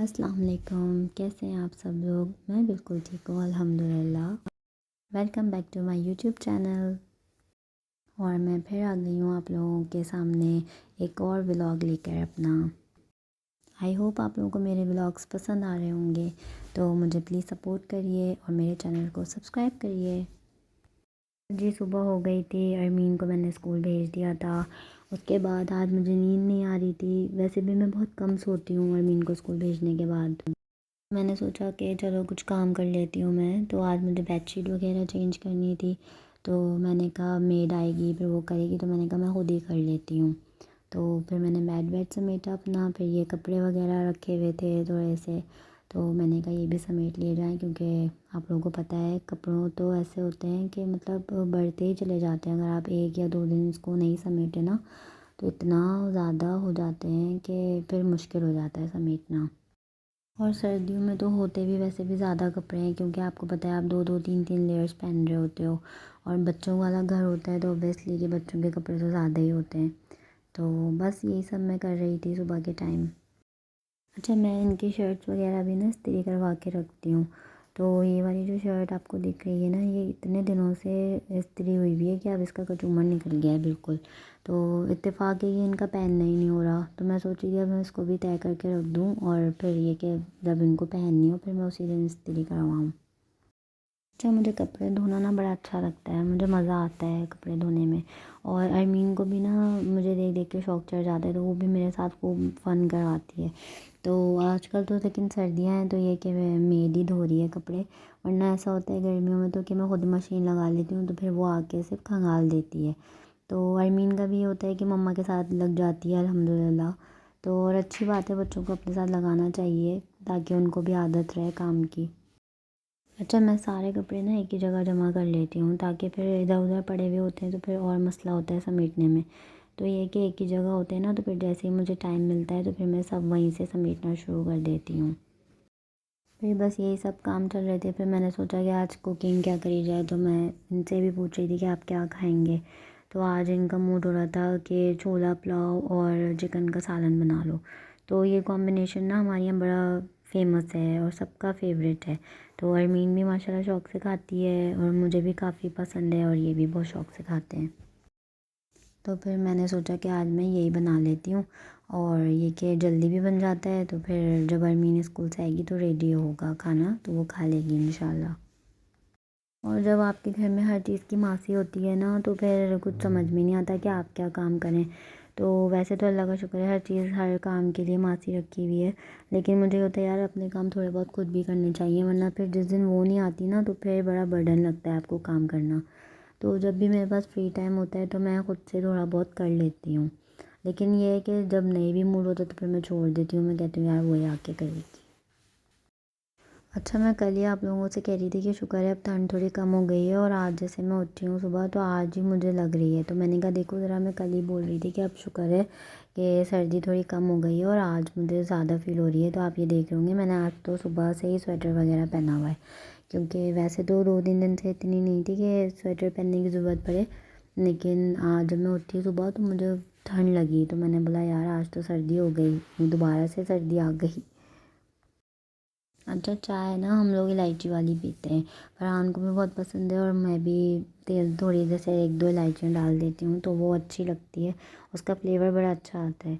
अस्सलाम वालेकुम। कैसे हैं आप सब लोग? मैं बिल्कुल ठीक हूँ अल्हम्दुलिल्लाह। Welcome back to my YouTube channel. और मैं फिर आ गई हूँ आप लोगों के सामने एक और व्लॉग लेकर अपना। आई होप आप लोगों को मेरे व्लॉग्स पसंद आ रहे होंगे, तो मुझे प्लीज़ सपोर्ट करिए और मेरे चैनल को सब्सक्राइब करिए। जी सुबह हो गई थी, अरमीन को मैंने स्कूल भेज दिया था। उसके बाद आज मुझे नींद नहीं आ रही थी। वैसे भी मैं बहुत कम सोती हूँ अरमीन को स्कूल भेजने के बाद। मैंने सोचा कि चलो कुछ काम कर लेती हूँ मैं। तो आज मुझे बेडशीट वगैरह चेंज करनी थी, तो मैंने कहा मेड आएगी फिर वो करेगी, तो मैंने कहा मैं खुद ही कर लेती हूँ। तो फिर मैंने बेड वेड समेटा अपना। फिर ये कपड़े वगैरह रखे हुए थे थोड़े से, तो मैंने कहा ये भी समेट लिए जाएँ, क्योंकि आप लोगों को पता है कपड़ों तो ऐसे होते हैं कि मतलब बढ़ते ही चले जाते हैं। अगर आप 1 या 2 दिन इसको नहीं समेटे ना, तो इतना ज़्यादा हो जाते हैं कि फिर मुश्किल हो जाता है समेटना। और सर्दियों में तो होते भी वैसे भी ज़्यादा कपड़े हैं, क्योंकि आपको पता है आप 2-2 3-3 लेयर्स पहन रहे होते हो। और बच्चों वाला घर होता है तो ऑब्वियसली कि बच्चों के कपड़े तो ज़्यादा ही होते हैं। तो बस यही सब मैं कर रही थी सुबह के टाइम। अच्छा, मैं इनकी शर्ट्स वगैरह भी ना इस्त्री करवा के रखती हूँ। तो ये वाली जो शर्ट आपको दिख रही है ना, ये इतने दिनों से इस्त्री हुई हुई है कि अब इसका कचूमर निकल गया है बिल्कुल। तो इत्तेफाक है कि इनका पहनना ही नहीं हो रहा, तो मैं सोची कि अब मैं इसको भी तय करके रख दूँ, और फिर ये कि जब इनको पहननी हो फिर मैं उसी दिन इस्त्री करवाऊँ। अच्छा, मुझे कपड़े धोना ना बड़ा अच्छा लगता है, मुझे मज़ा आता है कपड़े धोने में। और अरमीन को भी ना मुझे देख देख के शौक़ चढ़ जाता है, तो वो भी मेरे साथ खूब फ़न करवाती है। तो आजकल तो लेकिन सर्दियाँ हैं तो ये कि मेड ही धो रही है कपड़े, वरना ऐसा होता है गर्मियों में तो कि मैं खुद मशीन लगा लेती हूँ, तो फिर वो आके सिर्फ खंगाल देती है। तो अरमीन का भी ये होता है कि मम्मा के साथ लग जाती है अल्हम्दुलिल्लाह। तो और अच्छी बात है, बच्चों को अपने साथ लगाना चाहिए ताकि उनको भी आदत रहे काम की। अच्छा, मैं सारे कपड़े ना एक ही जगह जमा कर लेती हूँ, ताकि फिर इधर उधर पड़े हुए होते हैं तो फिर और मसला होता है समेटने में। तो ये कि एक ही जगह होते हैं ना, तो फिर जैसे ही मुझे टाइम मिलता है तो फिर मैं सब वहीं से समेटना शुरू कर देती हूँ। फिर बस यही सब काम चल रहे थे। फिर मैंने सोचा कि आज कुकिंग क्या करी जाए, तो मैं इनसे भी पूछ रही थी कि आप क्या खाएंगे। तो आज इनका मूड हो रहा था कि छोला पुलाव और चिकन का सालन बना लो। तो ये कॉम्बिनेशन ना हमारे यहाँ बड़ा फेमस है और सबका फेवरेट है। तो अरमीन भी माशाल्लाह शौक़ से खाती है और मुझे भी काफ़ी पसंद है, और ये भी बहुत शौक़ से खाते हैं। तो फिर मैंने सोचा कि आज मैं यही बना लेती हूँ, और ये कि जल्दी भी बन जाता है, तो फिर जब अरमीन स्कूल से आएगी तो रेडी होगा खाना, तो वो खा लेगी इंशाल्लाह। और जब आपके घर में हर चीज़ की मासी होती है ना, तो फिर कुछ समझ में नहीं आता कि आप क्या काम करें। तो वैसे तो अल्लाह का शुक्र है, हर चीज़ हर काम के लिए मासी रखी हुई है। लेकिन मुझे होता है यार अपने काम थोड़े बहुत खुद भी करने चाहिए, वरना फिर जिस दिन वो नहीं आती ना, तो फिर बड़ा बर्डन लगता है आपको काम करना। तो जब भी मेरे पास फ्री टाइम होता है तो मैं खुद से थोड़ा बहुत कर लेती हूँ। लेकिन ये है कि जब नहीं भी मूड होता तो फिर मैं छोड़ देती हूँ, मैं कहती हूँ यार वही आके करेगी। अच्छा, मैं कल ही आप लोगों से कह रही थी कि शुक्र है अब ठंड थोड़ी कम हो गई है, और आज जैसे मैं उठी हूँ सुबह तो आज ही मुझे लग रही है। तो मैंने कहा देखो ज़रा, मैं कल ही बोल रही थी कि अब शुक्र है कि सर्दी थोड़ी कम हो गई है और आज मुझे ज़्यादा फील हो रही है। तो आप ये देख रहे होंगे मैंने आज तो सुबह से ही स्वेटर वगैरह पहना हुआ है, क्योंकि वैसे तो 2-3 दिन से इतनी नहीं थी कि स्वेटर पहनने की ज़रूरत पड़े। लेकिन आज जब मैं उठी सुबह तो मुझे ठंड लगी, तो मैंने बोला यार आज तो सर्दी हो गई, दोबारा से सर्दी आ गई। अच्छा, चाय ना हम लोग इलायची वाली पीते हैं। फरहान को भी बहुत पसंद है, और मैं भी तेल थोड़ी जैसे 1-2 इलायचियाँ डाल देती हूँ तो वो अच्छी लगती है, उसका फ्लेवर बड़ा अच्छा आता है।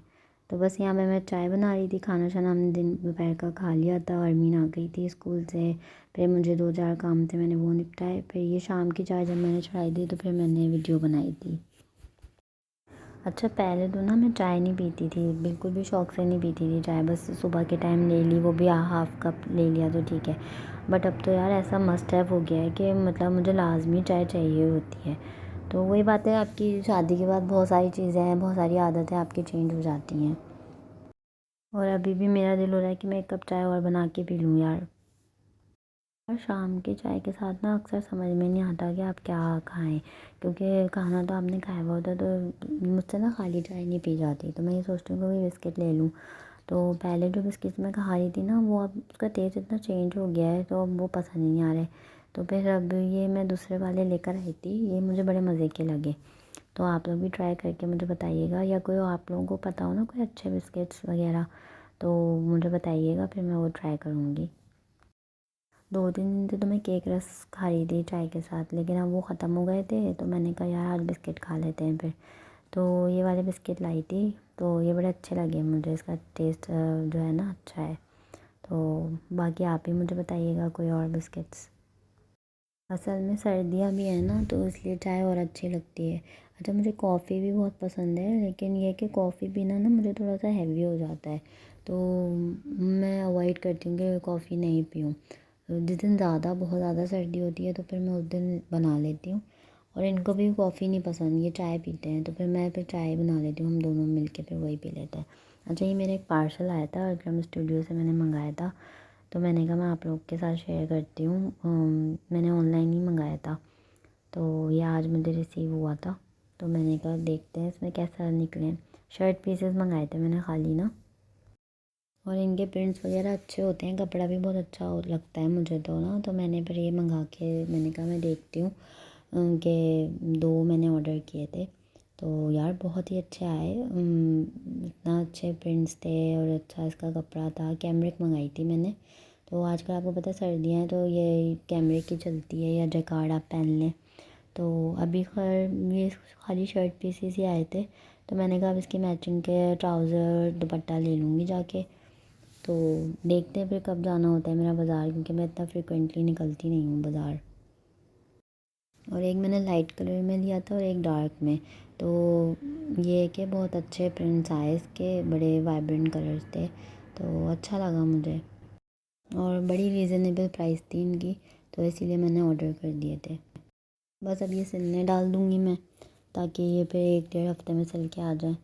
तो बस यहाँ पे मैं चाय बना रही थी। खाना शाना हमने दिन दोपहर का खा लिया था, अरमीन आ गई थी स्कूल से। फिर मुझे 2-4 काम थे, मैंने वो निपटाए। फिर ये शाम की चाय जब मैंने चढ़ाई थी तो फिर मैंने वीडियो बनाई थी। अच्छा, पहले तो ना मैं चाय नहीं पीती थी, बिल्कुल भी शौक़ से नहीं पीती थी चाय, बस सुबह के टाइम ले ली, वो भी हाफ़ कप ले लिया तो ठीक है। बट अब तो यार ऐसा मस्ट हैव हो गया है कि मतलब मुझे लाज़मी चाय चाहिए होती है। तो वही बात है, आपकी शादी के बाद बहुत सारी चीज़ें हैं, बहुत सारी आदतें आपकी चेंज हो जाती हैं। और अभी भी मेरा दिल हो रहा है कि मैं 1 कप चाय और बना के पी लूँ यार। और शाम की चाय के साथ ना अक्सर समझ में नहीं आता कि आप क्या खाएं, क्योंकि खाना तो आपने खाया हुआ होता है, तो मुझसे ना खाली चाय नहीं पी जाती। तो मैं ये सोचती हूँ कि कोई बिस्किट ले लूँ। तो पहले जो बिस्किट मैं खा रही थी ना, वो अब उसका टेस्ट इतना चेंज हो गया है, तो अब वो पसंद ही नहीं आ रहे। तो फिर अब ये मैं दूसरे वाले लेकर आई थी, ये मुझे बड़े मज़े के लगे। तो आप लोग भी ट्राई करके मुझे बताइएगा, या कोई आप लोगों को पता हो ना कोई अच्छे बिस्किट्स वगैरह, तो मुझे बताइएगा, फिर मैं वो ट्राई करूँगी। 2-3 दिन से तो मैं केक रस्क खा रही थी चाय के साथ, लेकिन अब वो ख़त्म हो गए थे तो मैंने कहा यार आज बिस्किट खा लेते हैं फिर। तो ये वाले बिस्किट लाई थी, तो ये बड़े अच्छे लगे मुझे, इसका टेस्ट जो है ना अच्छा है। तो बाकी आप ही मुझे बताइएगा कोई और बिस्किट्स। असल में सर्दियाँ भी हैं ना, तो इसलिए चाय और अच्छी लगती है। अच्छा, मुझे कॉफ़ी भी बहुत पसंद है, लेकिन ये कि कॉफ़ी पीना ना मुझे थोड़ा सा हैवी हो जाता है, तो मैं अवॉइड करती हूँ कि कॉफ़ी नहीं पीऊँ। जिस दिन ज़्यादा बहुत ज़्यादा सर्दी होती है तो फिर मैं उस दिन बना लेती हूँ। और इनको भी कॉफ़ी नहीं पसंद, ये चाय पीते हैं, तो फिर मैं फिर चाय बना लेती हूँ, हम दोनों मिल के फिर वही पी लेते हैं। अच्छा, ये मेरा एक पार्सल आया था विक्रम स्टूडियो से, मैंने मंगाया था, तो मैंने कहा मैं आप लोग के साथ शेयर करती हूँ। मैंने ऑनलाइन ही मंगाया था, तो ये आज मुझे रिसीव हुआ था, तो मैंने कहा देखते हैं इसमें कैसा निकले। शर्ट पीसेस मंगाए थे मैंने खाली ना, और इनके प्रिंट्स वगैरह अच्छे होते हैं, कपड़ा भी बहुत अच्छा लगता है मुझे तो ना, तो मैंने फिर ये मंगा के मैंने कहा मैं देखती हूँ कि 2 मैंने ऑर्डर किए थे, तो यार बहुत ही अच्छे आए। इतना अच्छे प्रिंट्स थे और अच्छा इसका कपड़ा था। कैमरिक मंगाई थी मैंने, तो आजकल आपको पता है सर्दियाँ हैं तो ये कैमरिक की चलती है, या जैकार्ड आप पहन लें। तो अभी खैर ये खाली शर्ट पीसेस ही आए थे, तो मैंने कहा अब इसकी मैचिंग के ट्राउज़र दुपट्टा ले लूँगी जाके। तो देखते हैं फिर कब जाना होता है मेरा बाज़ार, क्योंकि मैं इतना फ्रिक्वेंटली निकलती नहीं हूँ बाज़ार। और एक मैंने लाइट कलर में लिया था और एक डार्क में, तो ये है कि बहुत अच्छे प्रिंट्स आए इसके, बड़े वाइब्रेंट कलर्स थे, तो अच्छा लगा मुझे, और बड़ी रीज़नेबल प्राइस थी इनकी, तो इसीलिए मैंने ऑर्डर कर दिए थे। बस अब ये सिलने डाल दूँगी मैं, ताकि ये फिर 1-1.5 हफ्ते में सिल के आ जाए।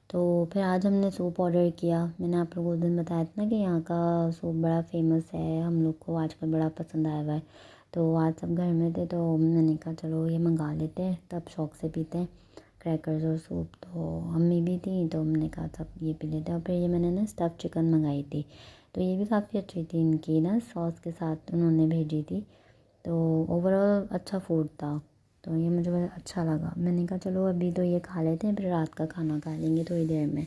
तो फिर आज हमने सूप ऑर्डर किया। मैंने आप लोगों को उस दिन बताया था ना कि यहाँ का सूप बड़ा फ़ेमस है, हम लोग को आजकल बड़ा पसंद आया हुआ है। तो आज सब घर में थे, तो मैंने कहा चलो ये मंगा लेते हैं, तब शौक़ से पीते हैं क्रैकर्स और सूप। तो अम्मी भी थी, तो हमने कहा सब ये पी लेते हैं। और फिर ये मैंने ना स्टफ़ चिकन मंगाई थी, तो ये भी काफ़ी अच्छी थी, इनकी ना सॉस के साथ उन्होंने भेजी थी। तो ओवरऑल अच्छा फूड था, तो ये मुझे बड़ा अच्छा लगा। मैंने कहा चलो अभी तो ये खा लेते हैं, फिर रात का खाना खा लेंगे थोड़ी देर में।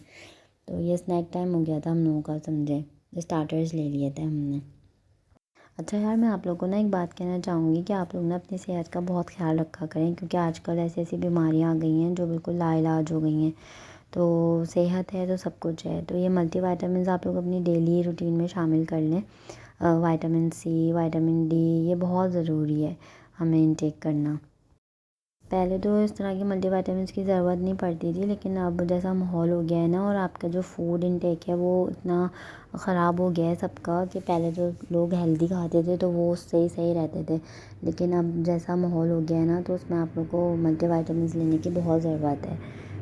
तो ये स्नैक टाइम हो गया था हम लोगों का, समझे, स्टार्टर्स ले लिए थे हमने। अच्छा यार, मैं आप लोगों को ना एक बात कहना चाहूँगी कि आप लोग ना अपनी सेहत का बहुत ख्याल रखा करें, क्योंकि आजकल ऐसी ऐसी बीमारियाँ आ गई हैं जो बिल्कुल लाइलाज हो गई हैं। तो सेहत है तो सब कुछ है, तो ये मल्टीविटामिन्स आप लोग अपनी डेली रूटीन में शामिल कर लें। विटामिन सी, विटामिन डी, ये बहुत ज़रूरी है हमें इनटेक करना। पहले तो इस तरह की मल्टीविटामिन्स की ज़रूरत नहीं पड़ती थी, लेकिन अब जैसा माहौल हो गया है ना, और आपका जो फूड इनटेक है वो इतना ख़राब हो गया है सबका, कि पहले जो लोग हेल्दी खाते थे तो वो उससे ही सही रहते थे, लेकिन अब जैसा माहौल हो गया है ना, तो उसमें आप लोग को मल्टीविटामिन्स लेने की बहुत ज़रूरत है।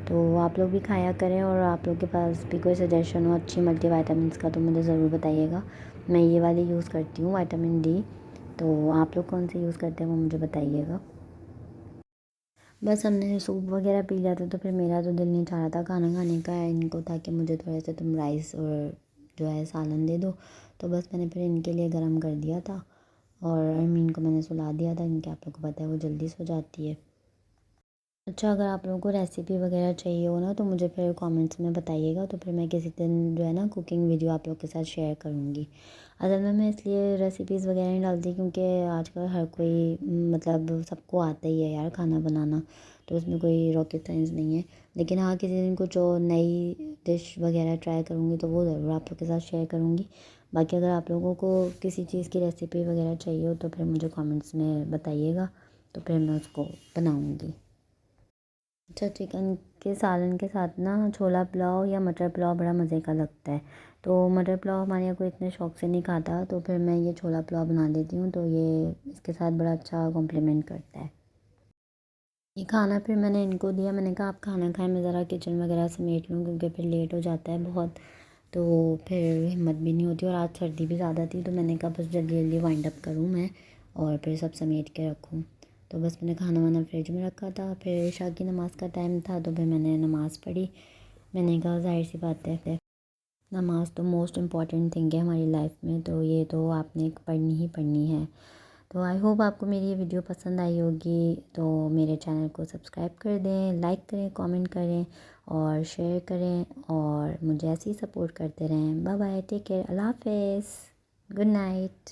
तो आप लोग भी खाया करें, और आप लोग के पास भी कोई सजेशन हो अच्छी मल्टीविटामिन्स का तो मुझे ज़रूर बताइएगा। मैं ये वाली यूज़ करती हूँ विटामिन डी, तो आप लोग कौन सी यूज़ करते हैं वो मुझे बताइएगा। बस हमने सूप वगैरह पी लिया था, तो फिर मेरा तो दिल नहीं चाह रहा था खाना खाने का इनको, ताकि मुझे थोड़े से तुम राइस और जो है सालन दे दो। तो बस मैंने फिर इनके लिए गरम कर दिया था, और अरमीन को मैंने सुला दिया था, इनके आप लोग को पता है वो जल्दी सो जाती है। अच्छा, अगर आप लोगों को रेसिपी वगैरह चाहिए हो ना, तो मुझे फिर कमेंट्स में बताइएगा, तो फिर मैं किसी दिन जो है ना कुकिंग वीडियो आप लोग के साथ शेयर करूँगी। असल में मैं इसलिए रेसिपीज़ वगैरह नहीं डालती, क्योंकि आजकल हर कोई मतलब सबको आता ही है यार खाना बनाना, तो उसमें कोई रॉकेट साइंस नहीं है। लेकिन हाँ, किसी दिन कुछ और नई डिश वगैरह ट्राई करूँगी तो वो ज़रूर आप लोग के साथ शेयर करूँगी। बाकी अगर आप लोगों को किसी चीज़ की रेसिपी वगैरह चाहिए हो तो फिर मुझे कमेंट्स में बताइएगा, तो फिर मैं उसको बनाऊँगी। अच्छा, चिकन के सालन के साथ ना छोला पुलाव या मटर पुलाव बड़ा मज़े का लगता है। तो मटर पुलाव हमारे यहाँ कोई इतने शौक से नहीं खाता, तो फिर मैं ये छोला पुलाव बना देती हूँ, तो ये इसके साथ बड़ा अच्छा कॉम्प्लीमेंट करता है। ये खाना फिर मैंने इनको दिया, मैंने कहा आप खाना खाएं, मैं ज़रा किचन वगैरह समेट लूँ, क्योंकि फिर लेट हो जाता है बहुत, तो फिर हिम्मत भी नहीं होती, और आज सर्दी भी ज़्यादा थी, तो मैंने कहा बस जल्दी जल्दी वाइंड अप करूँ मैं, और फिर सब समेट के रखूँ। तो बस मैंने खाना वाना फ्रिज में रखा था, फिर इशा की नमाज़ का टाइम था, तो फिर मैंने नमाज़ पढ़ी। मैंने कहा ज़ाहिर सी बात है, नमाज़ तो मोस्ट इम्पॉर्टेंट थिंग है हमारी लाइफ में, तो ये तो आपने पढ़नी ही पढ़नी है। तो आई होप आपको मेरी ये वीडियो पसंद आई होगी, तो मेरे चैनल को सब्सक्राइब कर दें, लाइक करें, कमेंट करें, और शेयर करें और मुझे ऐसे ही सपोर्ट करते रहें। बाय बाय, टेक केयर, अल्लाह हाफ़िज़, गुड नाइट।